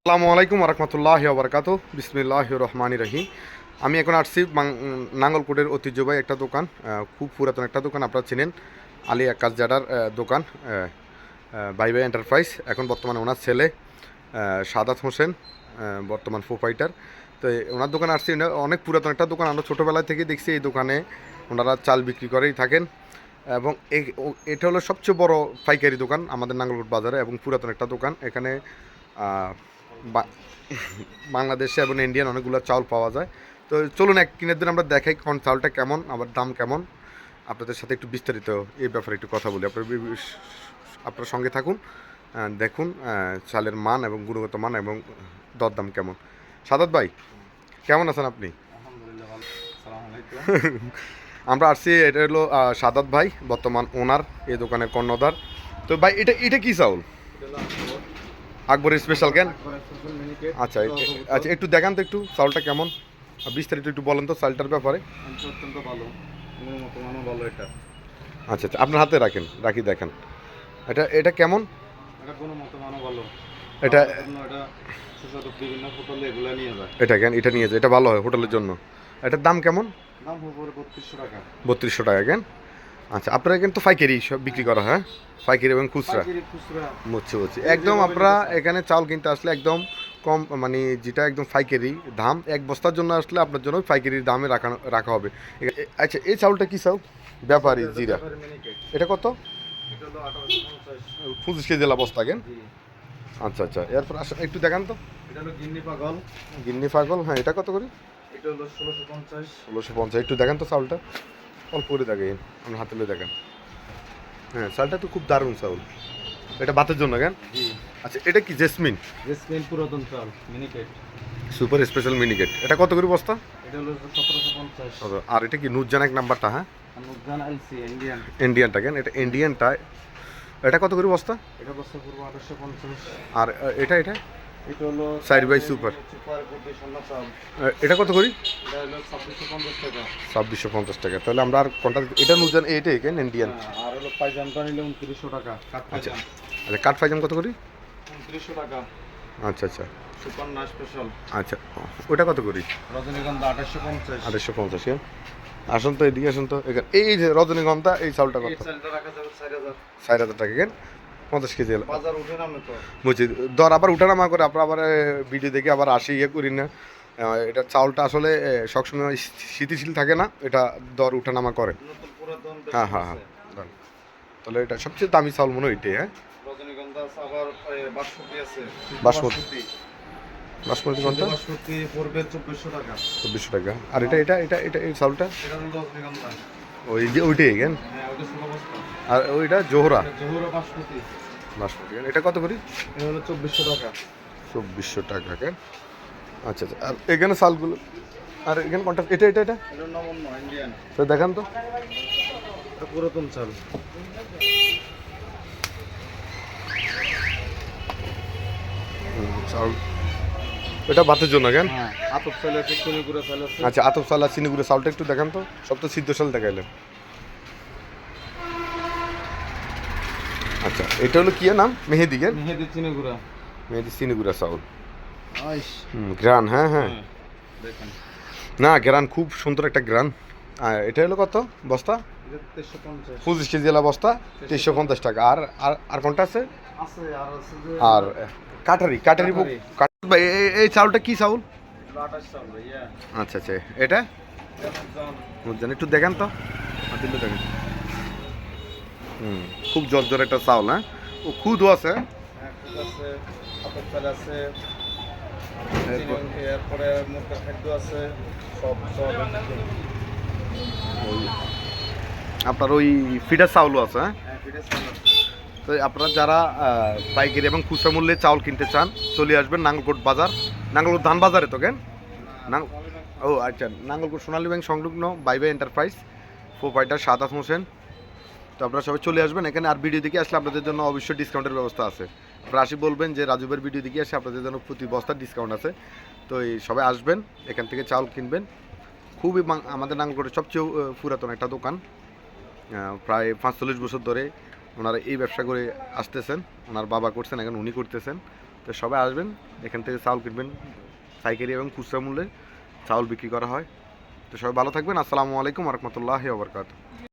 আসসালামু আলাইকুম রহমতুল্লাহি ওয়া বারাকাতুহু বিসমিল্লাহির রহমানির রহিম। আমি এখন আসছি নাঙ্গলকোটের ঐতিহ্যবাহী একটা দোকান, খুব পুরাতন একটা দোকান, আপনারা চেনেন, আলী আকাশ জাডার দোকান, বাই বাই এন্টারপ্রাইজ। এখন বর্তমানে ওনার ছেলে সাদাত হোসেন বর্তমান প্রোপাইটার। তো ওনার দোকানে আসছি, অনেক পুরাতন একটা দোকান। আমরা ছোটোবেলা থেকে দেখছি এই দোকানে ওনারা চাল বিক্রি করেই থাকেন, এবং এটা হলো সবচেয়ে বড় পাইকারি দোকান আমাদের নাঙ্গলকোট বাজারে, এবং পুরাতন একটা দোকান। এখানে বাংলাদেশে এবং ইন্ডিয়ান অনেকগুলো চাউল পাওয়া যায়। তো চলুন এক কিনের দিন আমরা দেখাই কোন চাউলটা কেমন, আবার দাম কেমন, আপনাদের সাথে একটু বিস্তারিত এই ব্যাপারে একটু কথা বলি। আপনার সঙ্গে থাকুন, দেখুন চালের মান এবং গুণগত মান এবং দরদাম কেমন। সাদাত ভাই, কেমন আছেন আপনি? আমরা আসছি, এটা হলো সাদাত ভাই, বর্তমান ওনার এই দোকানের কর্ণধার। তো ভাই, এটা কি চাউল? আকবর স্পেশাল কেন? আচ্ছা আচ্ছা, একটু দেখান তো একটু চাউলটা কেমন, বিস্তারিত একটু বলেন তো চালটার ব্যাপারে। অত্যন্ত ভালো, ভালো এটা। আচ্ছা আচ্ছা, আপনার হাতে রাখি দেখেন, এটা কেমন? ভালো। এটা বিভিন্ন হোটেলে এগুলো নিয়ে যায়। এটা নিয়ে যায়, এটা ভালো হয় হোটেলের জন্য। এটার দাম কেমন? দাম হবে 3200 টাকা। 3200 টাকা কেন? আচ্ছা, আপনারা কিন্তু পাইকারি সব বিক্রি করা হয়, পাইকারি এবং খুচরা? বুঝছি। একদম আপনারা এখানে চাউল কিনতে আসলে একদম কম, মানে যেটা একদম পাইকারি দাম, এক বস্তার জন্য আসলে আপনার জন্য পাইকারি দামে রাখা হবে। আচ্ছা, এই চাউলটা কি চাউল? ব্যাপারী জিরা। এটা কত? 25 কেজি বস্তা কেন? আচ্ছা আচ্ছা, এরপর একটু দেখান তো। এটা হলো গিন্নি পাগল, হ্যাঁ, এটা কত করে? এটা হলো 1650। 1650। একটু দেখান তো চাউলটা, অল্প করে দেখেন, আপনার হাতে লে দেখেন। হ্যাঁ, চালটা তো খুব দারুণ চাউল। এটা ভাতের জন্য কেন? আচ্ছা, এটা কি জেসমিন? পুরাতন চাল মিনিকেট, সুপার স্পেশাল মিনিকেট। এটা কত করে বস্তা? এটা হলো 1750। আর এটা কি নুরজান এক নাম্বারটা? হ্যাঁ, নুরজান এলসি ইন্ডিয়ান। ইন্ডিয়ানটা কেন? এটা ইন্ডিয়ানটা। এটা কত করে বস্তা? এটা বস্তা পুরো 2850। আর এটা এটা হলো সাইড বাই সুপার। এটা কত করি? এটা হলো 2650 টাকা। 2650 টাকা। তাহলে আমরা আর কোনটা? এটা নুরজান, এইটাই কেন ইন্ডিয়ান? আর হলো পাইজামটা নিলে 2900 টাকা। আচ্ছা আচ্ছা, কাঠ পাইজাম কত করি? 2900 টাকা। আচ্ছা আচ্ছা সুপার না স্পেশাল। আচ্ছা, ওটা কত করি? রজনীগন্ধা 2850। 2850 কেন? আসুন তো এদিকে, আসুন তো। এই যে রজনীগন্ধা, এই চাউলটা কত? এই চালটা রাখা যাবে 4000। 4000 টাকা কেন? 50 কেজি এলো। বাজার উঠে নামে তো। বুঝছি, দর আবার উঠানামা করে, আপনার আবার ভিডিও দেখে আবার আসি করি না। এটা চাউলটা আসলে সবসময় স্থিতিশীল থাকে না, এটা দর উঠানামা করে। নতুন পুরাতন। হ্যাঁ হ্যাঁ হ্যাঁ, তাহলে এটা সবচেয়ে দামি চাউল মনে হয় এটাই। হ্যাঁ, রজনীগন্ধা আছে, আবার বাসমতি আছে। বাসমতি কোনটা? বাসমতি পড়বে 2400 টাকা। 2400 টাকা। আর এটা এটা এটা এটা এই চাউলটা? এটা হলো রজনীগন্ধা। ওই যে ওইটাই কেন? হ্যাঁ, ওটা 16 বস্তা। আর ওইটা জোহরা জহুরা বাসমতি। কেন? এটা কত করি? এটা হলো 2400 টাকা। 2400 টাকা কেন? আচ্ছা আচ্ছা, আর এখানে চালগুলো, আর এখানে কোনটা? এটা এটা এটা এটা নমুনা ইন্ডিয়ান। তো দেখান তো। এটা পুরাতন চাল। চাউল এটা ভাতের জন্য কেন? হ্যাঁ, আতপ চাল আছে, চিনি গুঁড়া চাল আছে। আচ্ছা, আতপ চাল আর চিনি গুঁড়ো চাউলটা একটু দেখান তো। সব তো সিদ্ধ চাল দেখাইলেন। আচ্ছা, এটা হলো কি নাম? মেহেদি কেন? মেহেদি চিনি গুঁড়া। মেহেদি চিনি গুঁড়া চাউল। আইশ। গ্রান, হ্যাঁ হ্যাঁ, দেখেন। না গ্রান, খুব সুন্দর একটা গ্রান। এটা হলো কত বস্তা? 2350। 25 কেজি বস্তা, 2350 টাকা। আর আর আর কোনটা আছে? আছে আর আছে যে আর কাটারি এই চাউলটা কি চাউল? 28 চাল ভাইয়া। আচ্ছা আচ্ছা, এটা বুঝছেন, একটু দেখান তো, দিলে দেখেন। খুব জর্জর একটা চাউল। হ্যাঁ, ও খুদও আছে। হ্যাঁ, খুদ আছে, আতপ চাল আছে, এরপরে মুরগা খাদ্য আছে, সব সব আপনার ওই ফিডার চাউলও আছে। হ্যাঁ, হ্যাঁ, পিঠে চাল আছে। তো আপনারা যারা পাইকারি এবং খুচরা মূল্যে চাউল কিনতে চান, চলে আসবেন নাঙ্গলকোট বাজার, নাঙ্গলকোট ধান বাজারে তো কেন? ও আচ্ছা, নাঙ্গলকোট সোনালী ব্যাংক সংলগ্ন bye bye enterprise, proprietor Sadat Hossain. তো আপনারা সবাই চলে আসবেন এখানে। আর ভিডিও দেখে আসলে আপনাদের জন্য অবশ্যই ডিসকাউন্টের ব্যবস্থা আছে। আপনারা আসি বলবেন যে রাজুবের ভিডিও দেখে আসে, আপনাদের জন্য প্রতি বস্তার ডিসকাউন্ট আছে। তো এই সবাই আসবেন, এখান থেকে চাউল কিনবেন। খুবই আমাদের নাঙ্গলকোটের সবচেয়ে পুরাতন একটা দোকান, প্রায় 45 বছর ধরে ওনারা এই ব্যবসা করে আসতেছেন। ওনার বাবা করছেন, এখন উনি করতেছেন। তো সবাই আসবেন, এখান থেকে চাউল কিনবেন, পাইকারি এবং খুচরা মূল্যে চাউল বিক্রি করা হয়। তো সবাই ভালো থাকবেন। আসসালামু আলাইকুম রহমতুল্লাহি ওয়া বারাকাতুহু।